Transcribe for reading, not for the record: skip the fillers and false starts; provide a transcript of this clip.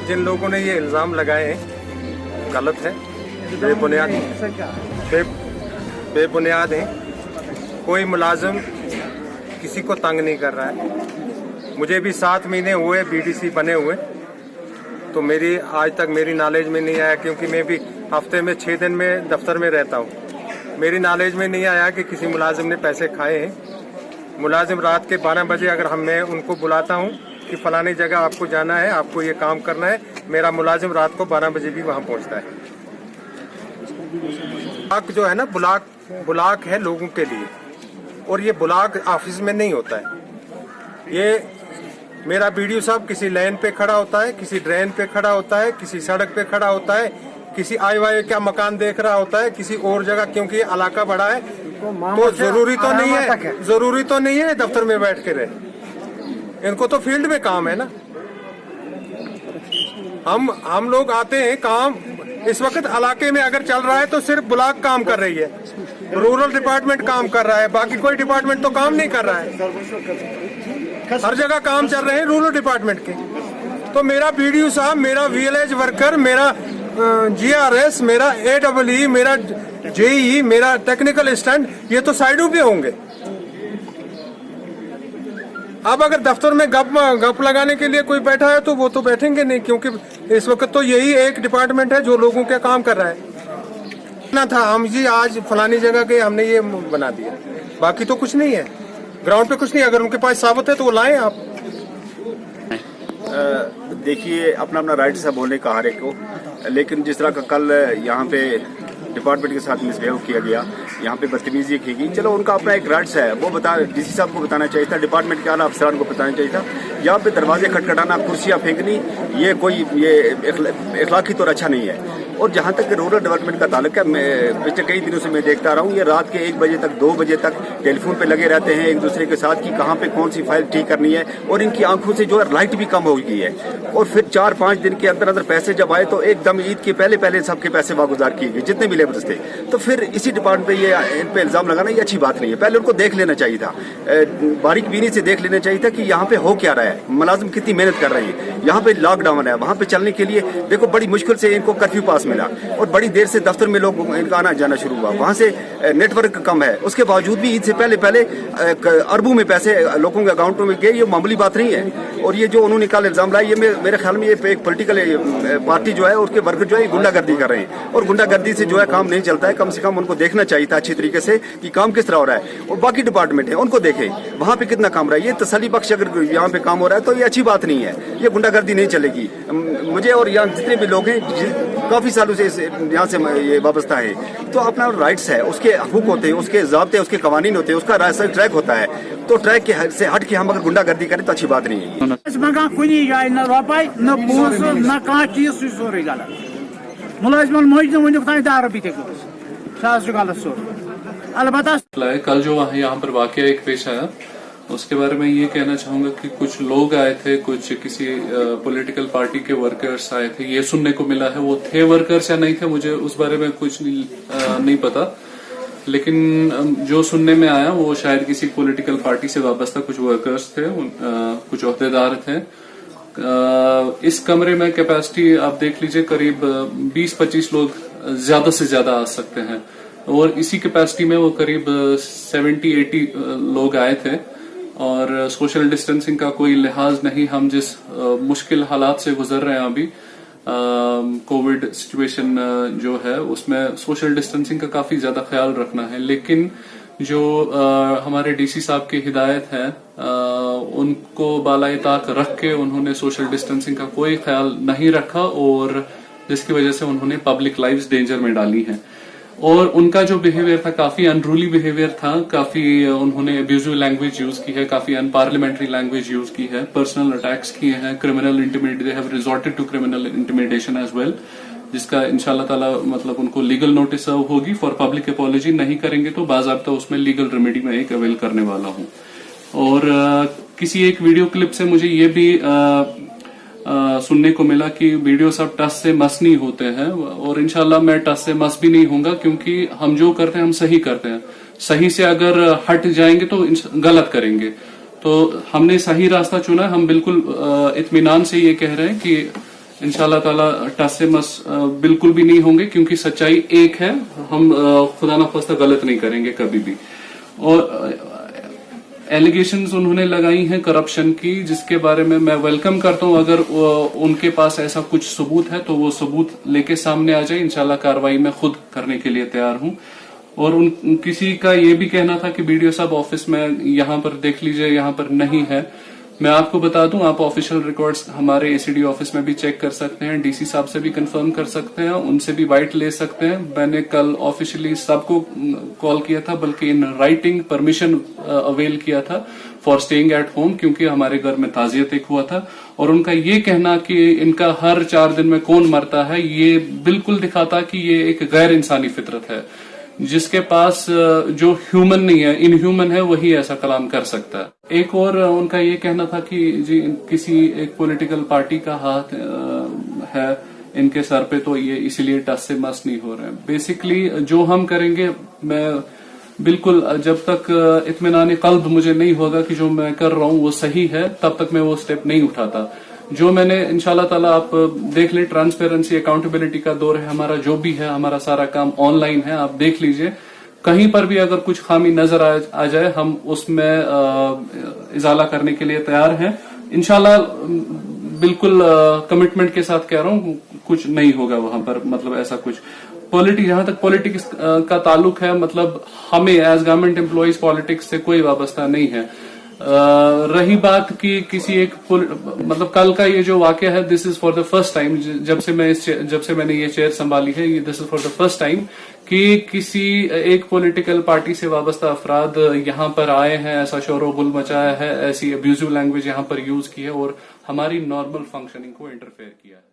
जिन लोगों ने ये इल्ज़ाम लगाए हैं गलत है, बेबुनियाद है। कोई मुलाजिम किसी को तंग नहीं कर रहा है। मुझे भी 7 महीने हुए बीडीसी बने हुए, तो मेरी आज तक मेरी नॉलेज में नहीं आया, क्योंकि मैं भी हफ्ते में 6 दिन में दफ्तर में रहता हूँ। मेरी नॉलेज में नहीं आया कि किसी मुलाजिम ने पैसे खाए हैं। मुलाजिम रात के 12 बजे अगर मैं उनको बुलाता हूँ कि फलानी जगह आपको जाना है, आपको ये काम करना है, मेरा मुलाजिम रात को 12 बजे भी वहाँ पहुँचता है। ब्लॉक जो है ना, ब्लॉक है लोगों के लिए, और ये ब्लॉक ऑफिस में नहीं होता है। ये मेरा बीडीओ साहब किसी लाइन पे खड़ा होता है, किसी ड्रेन पे खड़ा होता है, किसी सड़क पे खड़ा होता है, किसी आईवाई का मकान देख रहा होता है, किसी और जगह, क्योंकि ये इलाका बड़ा है तो जरूरी तो नहीं है दफ्तर में बैठ के रहे। इनको तो फील्ड में काम है ना। हम लोग आते हैं काम, इस वक्त इलाके में अगर चल रहा है तो सिर्फ ब्लॉक काम कर रही है, रूरल डिपार्टमेंट काम कर रहा है, बाकी कोई डिपार्टमेंट तो काम नहीं कर रहा है। हर जगह काम चल रहे हैं रूरल डिपार्टमेंट के। तो मेरा बीडीओ साहब, मेरा वीएलएच वर्कर, मेरा जीआरएस, मेरा एडब्ल्यूई, मेरा जेई, मेरा टेक्निकल असिस्टेंट, ये तो साइडों पे होंगे। अब अगर दफ्तर में गप लगाने के लिए कोई बैठा है तो वो तो बैठेंगे नहीं, क्योंकि इस वक्त तो यही एक डिपार्टमेंट है जो लोगों के काम कर रहा है ना। था हम जी आज फलानी जगह गए, हमने ये बना दिया, बाकी तो कुछ नहीं है, ग्राउंड पे कुछ नहीं। अगर उनके पास साबित है तो वो लाएं आप। देखिए, अपना अपना राइट है बोलने का हर एक को, लेकिन जिस तरह का कल यहाँ पे डिपार्टमेंट के साथ मिसबिहेव किया गया, यहाँ पे बदतमीजी की गई, चलो उनका अपना एक राइट्स है, वो डीसी साहब को बताना चाहिए था, डिपार्टमेंट के आला अफसरान को बताना चाहिए था। यहाँ पे दरवाजे खटखटाना, कुर्सियाँ फेंकनी, ये इखलाकी तौर अच्छा नहीं है। और जहाँ तक रूरल डेवलपमेंट का ताल्लुक है, मैं पिछले कई दिनों से मैं देखता रहा हूँ, ये रात के 1 बजे तक 2 बजे तक टेलीफोन पे लगे रहते हैं एक दूसरे के साथ कि कहाँ पे कौन सी फाइल ठीक करनी है, और इनकी आंखों से जो है लाइट भी कम हो गई है। और फिर 4-5 दिन के अंदर अंदर पैसे जब आए तो एकदम ईद के पहले सबके पैसे वागुजार किए गए, जितने भी लेबर्स थे। तो फिर इसी डिपार्टमेंट पे इन पे इल्जाम लगाना ये अच्छी बात नहीं है। पहले उनको देख लेना चाहिए था, बारीक बीनी से देख लेना चाहिए था कि यहाँ पे हो क्या रहा है, मुलाजिम कितनी मेहनत कर रहे हैं। यहाँ पे लॉकडाउन है, वहाँ पे चलने के लिए देखो बड़ी मुश्किल से इनको कर्फ्यू पास मिला, और बड़ी देर से दफ्तर में लोग इनका आना जाना शुरू हुआ, वहाँ से नेटवर्क कम है। उसके बावजूद भी ईद से पहले अरबों में पैसे लोगों के अकाउंटों में गए, ये मामूली बात नहीं है। और ये जो उन्होंने कल इल्जाम लाया, ये मेरे ख्याल में ये एक पॉलिटिकल पार्टी जो है उसके वर्कर जो है गुंडागर्दी कर रहे हैं, और गुंडागर्दी से जो है काम नहीं चलता है। कम से कम उनको देखना चाहिए था अच्छी तरीके से कि काम किस तरह हो रहा है, और बाकी डिपार्टमेंट है उनको देखे वहाँ पे कितना काम रहा है। ये तसल्ली बख्श अगर यहाँ पे काम हो रहा है तो ये अच्छी बात नहीं है, ये गुंडागर्दी नहीं चलेगी। मुझे और यहाँ जितने भी लोग हैं काफी सालों से यहाँ से ये वाबस्ता है, तो अपना राइट्स है, उसके हकूक होते हैं, उसके ज़ाब्ते, उसके कवानीन होते हैं, उसका रास्ता ट्रैक होता है। तो ट्रैक के से हट के हम अगर गुंडागर्दी करें तो अच्छी बात नहीं है। कल जो यहाँ पर वाकया एक पेश आया, उसके बारे में ये कहना चाहूंगा कि कुछ लोग आए थे, कुछ किसी पॉलिटिकल पार्टी के वर्कर्स आए थे, ये सुनने को मिला है। वो थे वर्कर्स या नहीं थे मुझे उस बारे में कुछ नहीं पता, लेकिन जो सुनने में आया वो शायद किसी पॉलिटिकल पार्टी से वाबस्ता कुछ वर्कर्स थे, कुछ ओहदेदार थे। इस कमरे में कैपेसिटी आप देख लीजिए करीब 20-25 लोग ज्यादा से ज्यादा आ सकते हैं, और इसी कैपेसिटी में वो करीब 70-80 लोग आए थे। और सोशल डिस्टेंसिंग का कोई लिहाज नहीं, हम जिस मुश्किल हालात से गुजर रहे हैं अभी, कोविड सिचुएशन जो है उसमें सोशल डिस्टेंसिंग का काफी ज्यादा ख्याल रखना है। लेकिन जो हमारे डीसी साहब की हिदायत है, उनको बालाए ताक रख के उन्होंने सोशल डिस्टेंसिंग का कोई ख्याल नहीं रखा, और जिसकी वजह से उन्होंने पब्लिक लाइव्स डेंजर में डाली हैं। और उनका जो बिहेवियर था काफी अनरूली बिहेवियर था, काफी उन्होंने अब्यूजिव लैंग्वेज यूज की है, काफी अनपार्लियामेंट्री लैंग्वेज यूज की है, पर्सनल अटैक्स किए हैं, criminal intimidation, they have resorted to criminal intimidation as well, जिसका इंशाल्लाह ताला मतलब उनको लीगल नोटिस सर्व होगी। फॉर पब्लिक अपॉलॉजी नहीं करेंगे तो बाज़ाब्ता उसमें लीगल रेमेडी में एक अवेल करने वाला हूं। और किसी एक वीडियो क्लिप से मुझे ये भी सुनने को मिला कि वीडियो सब टस से मस नहीं होते हैं, और इंशाल्लाह मैं टस से मस भी नहीं होऊंगा, क्योंकि हम जो करते हैं हम सही करते हैं। सही से अगर हट जाएंगे तो गलत करेंगे। तो हमने सही रास्ता चुना। हम बिल्कुल इत्मीनान से ये कह रहे हैं कि इंशाल्लाह ताला टस से मस बिल्कुल भी नहीं होंगे, क्योंकि सच्चाई एक है। हम खुदा ना खास्ता गलत नहीं करेंगे कभी भी। और एलिगेशंस उन्होंने लगाई हैं करप्शन की, जिसके बारे में मैं वेलकम करता हूं। अगर उनके पास ऐसा कुछ सबूत है तो वो सबूत लेके सामने आ जाए। इंशाल्लाह कार्रवाई मैं खुद करने के लिए तैयार हूं। और किसी का ये भी कहना था कि वीडियो साहब ऑफिस में यहाँ पर देख लीजिए, यहाँ पर नहीं है। मैं आपको बता दूं, आप ऑफिशियल रिकॉर्ड्स हमारे एसीडी ऑफिस में भी चेक कर सकते हैं, डीसी साहब से भी कंफर्म कर सकते हैं, उनसे भी वाइट ले सकते हैं। मैंने कल ऑफिशियली सबको कॉल किया था, बल्कि इन राइटिंग परमिशन अवेल किया था फॉर स्टेइंग एट होम, क्योंकि हमारे घर में ताजियत एक हुआ था। और उनका ये कहना कि इनका हर 4 दिन में कौन मरता है, ये बिल्कुल दिखाता कि ये एक गैर इंसानी फितरत है। जिसके पास जो ह्यूमन नहीं है, इनह्यूमन है, वही ऐसा कलाम कर सकता है। एक और उनका ये कहना था कि जी किसी एक पॉलिटिकल पार्टी का हाथ है इनके सर पे, तो ये इसीलिए टस से मस नहीं हो रहे हैं। बेसिकली जो हम करेंगे, मैं बिल्कुल जब तक इत्मीनान क़ल्ब मुझे नहीं होगा कि जो मैं कर रहा हूं वो सही है, तब तक मैं वो स्टेप नहीं उठाता। जो मैंने इंशाल्लाह ताला, आप देख ले, ट्रांसपेरेंसी अकाउंटेबिलिटी का दौर है हमारा, जो भी है हमारा सारा काम ऑनलाइन है, आप देख लीजिए। कहीं पर भी अगर कुछ खामी नजर आ जाए, हम उसमें इजाला करने के लिए तैयार हैं इंशाल्लाह। बिल्कुल कमिटमेंट के साथ कह रहा हूं, कुछ नहीं होगा वहां पर, मतलब ऐसा कुछ जहां तक पॉलिटिक्स का ताल्लुक है, मतलब हमें एज गवर्नमेंट एम्प्लॉइज पॉलिटिक्स से कोई वाबस्ता नहीं है। रही बात कि किसी एक मतलब कल का ये जो वाकया है, this is for the first time, जब से मैंने ये चेयर संभाली है, this is for the first time कि किसी एक पॉलिटिकल पार्टी से वाबस्ता अफराद यहाँ पर आए हैं, ऐसा शोर-ओ-गुल मचाया है, ऐसी अब्यूजिव लैंग्वेज यहाँ पर यूज की है और हमारी नॉर्मल फंक्शनिंग को इंटरफेयर किया है।